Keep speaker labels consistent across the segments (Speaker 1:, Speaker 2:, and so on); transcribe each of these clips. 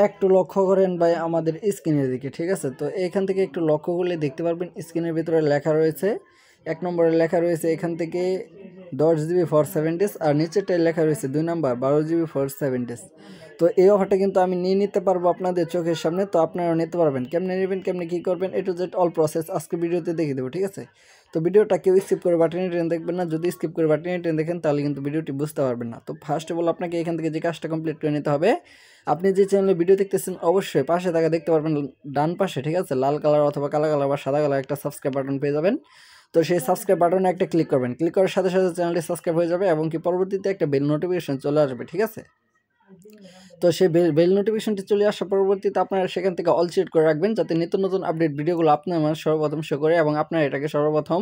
Speaker 1: একটু লক্ষ্য করেন ভাই আমাদের স্ক্রিনের দিকে, ঠিক আছে? তো এখান থেকে একটু লক্ষ্য করলে দেখতে পারবেন স্ক্রিনের ভিতরে লেখা রয়েছে, 1 নম্বরে লেখা রয়েছে এখান থেকে 10 জিবি ফর 7 ডেজ, আর নিচেরটায় লেখা রয়েছে 2 নাম্বার 12 জিবি ফর 7 ডেজ। তো এই অফারটা কিন্তু আমি নিয়ে নিতে পারবো আপনাদের চোখের সামনে, তো আপনারাও নিতে পারবেন। কেমনে নেবেন, কেমনে কী করবেন, এ টু জেড অল প্রসেস আজকে ভিডিওতে দেখিয়ে দেবো, ঠিক আছে? তো ভিডিওটা কেউ স্কিপ করে বাটনে টেনে দেখবেন না, যদি স্কিপ করে বাটনে টেনে দেখেন তাহলে কিন্তু ভিডিওটি বুঝতে পারবেন না। তো ফার্স্ট অফ অল আপনাকে এখান থেকে যে কাজটা কমপ্লিট করে নিতে হবে, আপনি যে চ্যানেলে ভিডিও দেখতেছেন অবশ্যই পাশে থাকা দেখতে পারবেন ডান পাশে, ঠিক আছে? লাল কালার অথবা কালো কালার বা সাদা কালার একটা সাবস্ক্রাইব বাটন পেয়ে যাবেন। তো সেই সাবস্ক্রাইব বাটনে একটা ক্লিক করবেন, ক্লিক করার সাথে সাথে চ্যানেলটি সাবস্ক্রাইব হয়ে যাবে এবং কি পরবর্তীতে একটা বেল নোটিফিকেশন চলে আসবে, ঠিক আছে? তো সেই বেল নোটিফিকেশনটি চলে আসার পরবর্তীতে আপনারা সেখান থেকে অল সিলেক্ট করে রাখবেন, যাতে নিত্য নতুন আপডেট ভিডিওগুলো আপনার আমার সর্বপ্রথম শো করে এবং আপনারা এটাকে সর্বপ্রথম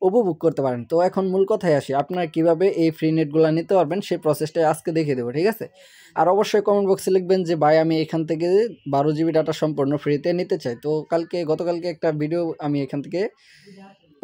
Speaker 1: উপভোগ করতে পারেন। তো এখন মূল কথায় আসি, আপনারা কীভাবে এই ফ্রি নেটগুলো নিতে পারবেন সেই প্রসেসটাই আজকে দেখিয়ে দেবো, ঠিক আছে? আর অবশ্যই কমেন্ট বক্সে লিখবেন যে ভাই আমি এখান থেকে 12 জিবি ডাটা সম্পূর্ণ ফ্রিতে নিতে চাই। তো গতকালকে একটা ভিডিও আমি এখান থেকে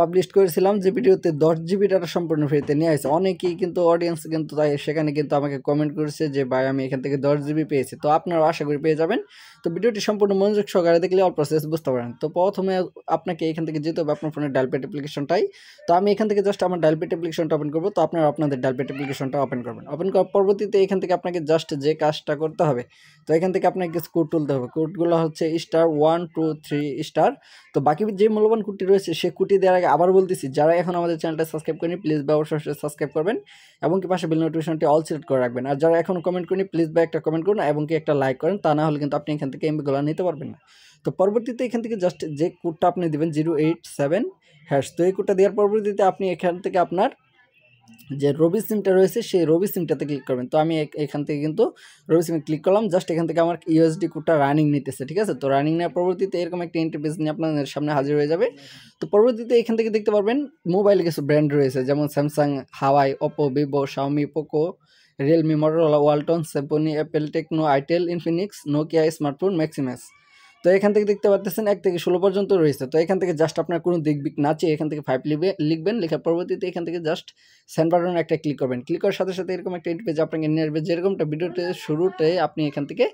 Speaker 1: পাবলিশ করেছিলাম যে ভিডিওতে 10 জিবি ডাটা সম্পূর্ণ ফ্রিতে নিয়ে আসছে। অনেকেই কিন্তু অডিয়েন্স কিন্তু তাই সেখানে কিন্তু আমাকে কমেন্ট করেছে যে ভাই আমি এখান থেকে 10 জিবি পেয়েছি। তো আপনারাও আশা করি পেয়ে যাবেন। তো ভিডিওটি সম্পূর্ণ মনোযোগ সহকারে দেখলে অল প্রসেস বুঝতে পারেন। তো প্রথমে আপনাকে এখান থেকে যেতে হবে আপনার ফোনের ডায়াল প্যাড অ্যাপ্লিকেশনটাই। তো আমি এখান থেকে জাস্ট আমার ডায়াল প্যাড অ্যাপ্লিকেশনটা ওপেন করবো। তো আপনারা আপনাদের ডায়াল প্যাড অ্যাপ্লিকেশনটা ওপেন করবেন। ওপেন করার পরবর্তীতে এখান থেকে আপনাকে জাস্ট যে কাজটা করতে হবে, তো এখান থেকে আপনাকে কিছু কোড তুলতে হবে। কোডগুলো হচ্ছে *1 2 3 তো বাকি যে মূল্যবান কোডটি রয়েছে সে কোডটি দেওয়ার আগে আবার বলতেছি, যারা এখন আমাদের চ্যানেলটা সাবস্ক্রাইব করেনি প্লিজ ভাই অবশ্যই সাবস্ক্রাইব করবেন এবং কি পাশে বেল নোটিফিকেশনটি অল সিলেক্ট করে রাখবেন। আর যারা এখন কমেন্ট করেনি প্লিজ ভাই একটা কমেন্ট করুন এবং কি একটা লাইক করেন, তা না হলে কিন্তু আপনি এখান থেকে এমবিগুলো নিতে পারবেন না। তো পরবর্তীতে এখান থেকে জাস্ট যে কোডটা আপনি দেবেন 087#। তো এই কোডটা দেওয়ার পরবর্তীতে আপনি এখান থেকে আপনার যে রবি সিমটা রয়েছে সেই রবি সিমটাতে ক্লিক করবেন। তো আমি এখান থেকে কিন্তু রবি সিমে ক্লিক করলাম, জাস্ট এখান থেকে আমার ইউএসডি কোডটা রানিং নিতেছে, ঠিক আছে? তো রানিং নেওয়ার পরবর্তীতে এরকম একটা ইন্টারফেস নিয়ে আপনাদের সামনে হাজির হয়ে যাবে। তো পরবর্তীতে এখান থেকে দেখতে পারবেন মোবাইলে কিছু ব্র্যান্ড রয়েছে, যেমন Samsung, Huawei, Oppo, Vivo, Xiaomi, Poco, Realme, Motorola, Walton, Samsung, Apple, Tecno, itel, Infinix, Nokia, smartphone, Maximus. তো এখান থেকে দেখতে পাচ্ছেন 1 থেকে 16 পর্যন্ত রয়েছে। তো এখান থেকে জাস্ট আপনার কোনো দিক না চেয়ে এখান থেকে 5 লিখবেন, লেখার পরবর্তীতে এখান থেকে জাস্ট সেন্ড বাটনে একটা ক্লিক করবেন। ক্লিক করার সাথে সাথে এরকম একটা পেজ আপনাকে নিয়ে আসবে, যেরকমটা ভিডিওতে শুরুতে আপনি এখান থেকে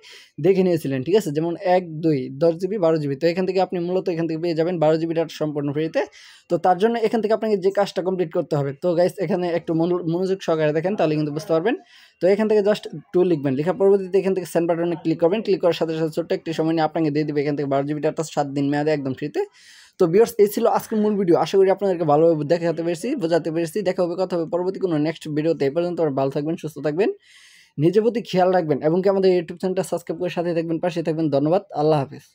Speaker 1: দেখে নিয়েছিলেন, ঠিক আছে? যেমন 1 2 10 জিবি 12 জিবি। তো এখান থেকে আপনি মূলত এখান থেকে পেয়ে যাবেন 12 জিবি ডাটা সম্পূর্ণ ফ্রিতে। তো তার জন্য এখান থেকে আপনাকে যে কাজটা কমপ্লিট করতে হবে, তো গাইস এখানে একটু মনোযোগ সহকারে দেখেন তাহলে কিন্তু বুঝতে পারবেন। তো এখান থেকে জাস্ট 2 লিখবেন, লেখার পরবর্তীতে এখান থেকে সেন্ড বাটনে ক্লিক করবেন। ক্লিক করার সাথে সাথে ছোট্ট একটি সময় নিয়ে আপনাকে দিয়ে দিবে এখান থেকে 12 জিবি ডাটা 7 দিন মেয়াদে একদম ফ্রিতে। তো ভিউয়ার্স এই ছিল আজকের মূল ভিডিও। আশা করি আপনাদেরকে ভালোভাবে দেখাতে পেরেছি, বোঝাতে পেরেছি। দেখা হবে, কথা হবে পরবর্তী কোনো নেক্সট ভিডিওতে। এই পর্যন্ত ভালো থাকবেন, সুস্থ থাকবেন, নিজের প্রতি খেয়াল রাখবেন এবং কি আমাদের ইউটিউব চ্যানেলটা সাবস্ক্রাইব করে সাথে থাকবেন, পাশে থাকবেন। ধন্যবাদ, আল্লাহ হাফেজ।